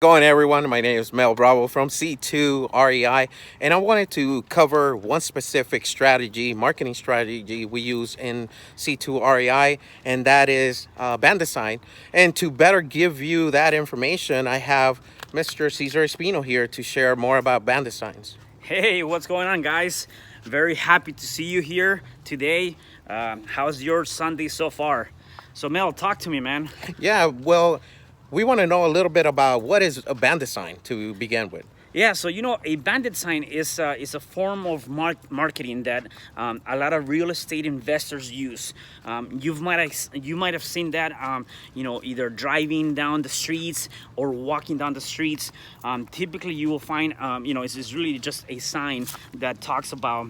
Going everyone, my name is Mel Bravo from C2 REI, and I wanted to cover one specific strategy, marketing strategy we use in C2 REI, and that is band design. And to better give you that information, I have Mr. Cesar Espino here to share more about band designs. Hey, what's going on, guys? Very happy to see you here today. How's your Sunday so far? So, Mel, talk to me, man. Yeah, well, we want to know a little bit about what is a band design to begin with. Yeah, so a bandit sign is a form of marketing that a lot of real estate investors use. You might have seen that either driving down the streets or walking down the streets. Typically, you will find it's really just a sign that talks about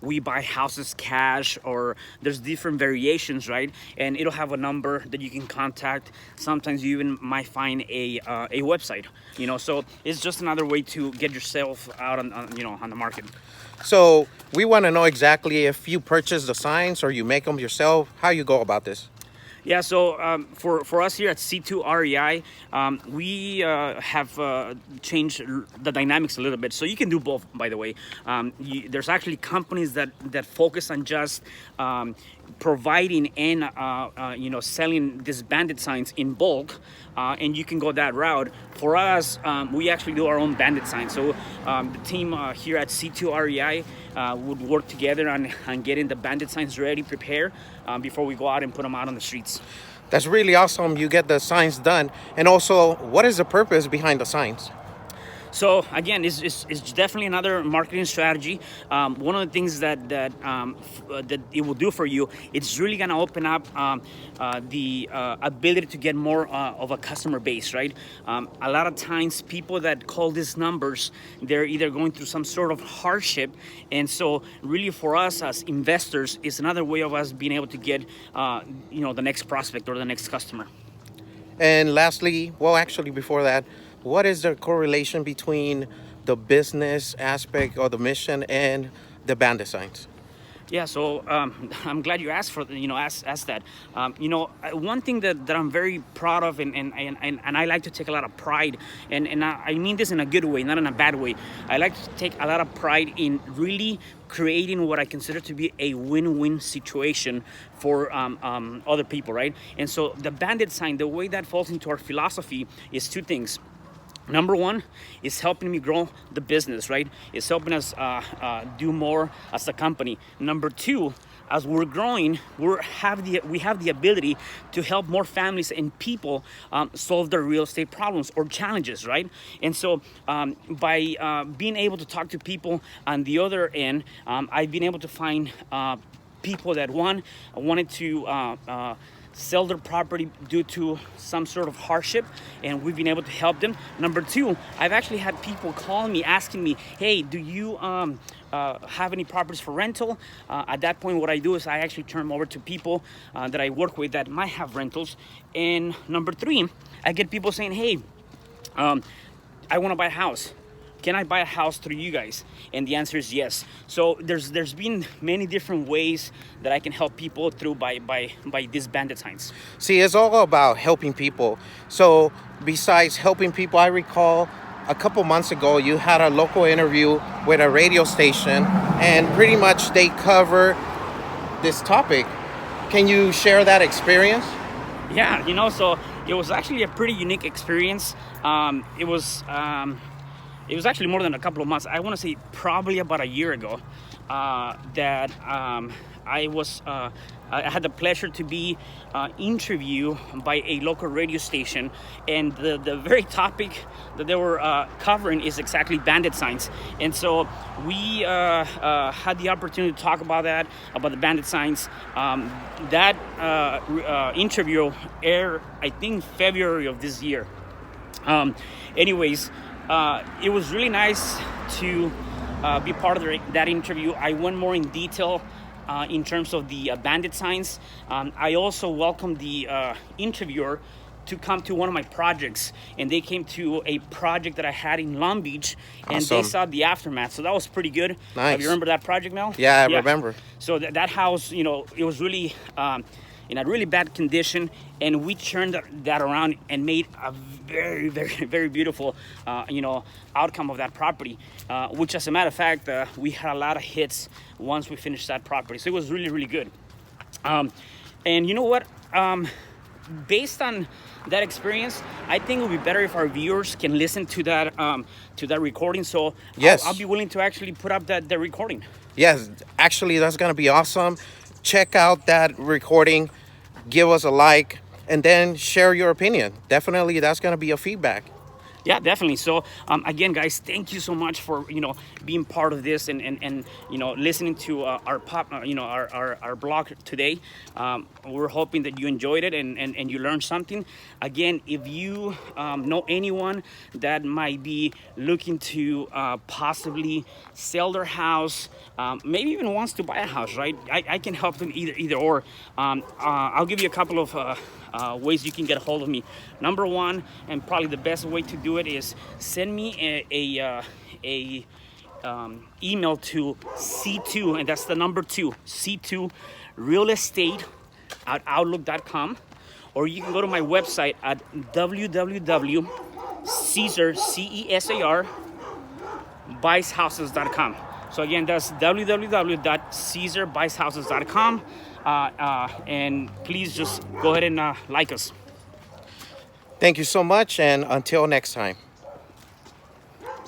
we buy houses cash, or there's different variations, right? And it'll have a number that you can contact. Sometimes you even might find a website, so it's just another way to get yourself out on the market. So we want to know exactly if you purchase the signs or you make them yourself, how you go about this. Yeah, so for us here at C2 REI, we have changed the dynamics a little bit. So you can do both, by the way. There's actually companies that focus on just providing and selling these bandit signs in bulk, and you can go that route. For us, we actually do our own bandit signs. So the team here at C2 REI would work together on getting the bandit signs ready, prepared before we go out and put them out on the streets. That's really awesome. You get the signs done. And also, what is the purpose behind the signs? So again, it's definitely another marketing strategy. One of the things that it will do for you, it's really gonna open up the ability to get more of a customer base, right? A lot of times, people that call these numbers, they're either going through some sort of hardship, and so really for us as investors, it's another way of us being able to get the next prospect or the next customer. And lastly, well, actually, before that, what is the correlation between the business aspect or the mission and the band designs? Yeah, so I'm glad you asked asked that. One thing that I'm very proud of, and I like to take a lot of pride, and I mean this in a good way, not in a bad way. I like to take a lot of pride in really creating what I consider to be a win-win situation for other people, right? And so the bandit sign, the way that falls into our philosophy is two things. Number one is helping me grow the business, right? It's helping us do more as a company. Number two, as we're growing, we have the ability to help more families and people solve their real estate problems or challenges, right? And so by being able to talk to people on the other end, I've been able to find people that wanted to sell their property due to some sort of hardship, and we've been able to help them. Number two, I've actually had people call me asking me, hey, do you have any properties for rental? At that point, what I do is I actually turn them over to people that I work with that might have rentals. And number three, I get people saying, hey, I want to buy a house. Can I buy a house through you guys? And the answer is yes. So there's been many different ways that I can help people through by these bandit signs. See, it's all about helping people. So besides helping people, I recall a couple months ago you had a local interview with a radio station, and pretty much they cover this topic. Can you share that experience? Yeah, so it was actually a pretty unique experience. It was actually more than a couple of months. I want to say probably about a year ago that I had the pleasure to be interviewed by a local radio station, and the very topic that they were covering is exactly bandit signs. And so we had the opportunity to talk about the bandit signs. That interview aired, I think, February of this year. Anyways, it was really nice to be part of that interview. I went more in detail in terms of the bandit signs. I also welcomed the interviewer to come to one of my projects, and they came to a project that I had in Long Beach, and Awesome. they saw the aftermath. So that was pretty good. Nice. You remember that project, Mel? Yeah, I remember. So that house, it was really in a really bad condition, and we turned that around and made a very, very, very beautiful, outcome of that property. Which, as a matter of fact, we had a lot of hits once we finished that property, so it was really, really good. And you know what? Based on that experience, I think it would be better if our viewers can listen to that recording. So Yes. I'll be willing to actually put up the recording. Yes, actually, that's going to be awesome. Check out that recording, give us a like, and then share your opinion. Definitely, that's going to be a feedback. Yeah, definitely. So again, guys, thank you so much for being part of this and listening to our our blog today. We're hoping that you enjoyed it and you learned something. Again, if you know anyone that might be looking to possibly sell their house, maybe even wants to buy a house, right? I can help them either or. I'll give you a couple of ways you can get a hold of me. Number one, and probably the best way to do it, is send me a email to C2, and that's the number 2, C2 real estate at outlook.com, or you can go to my website at www.caesar buys.houses.com. So again, that's www.caesarbuys.houses.com. And please just go ahead and like us. Thank you so much, and until next time.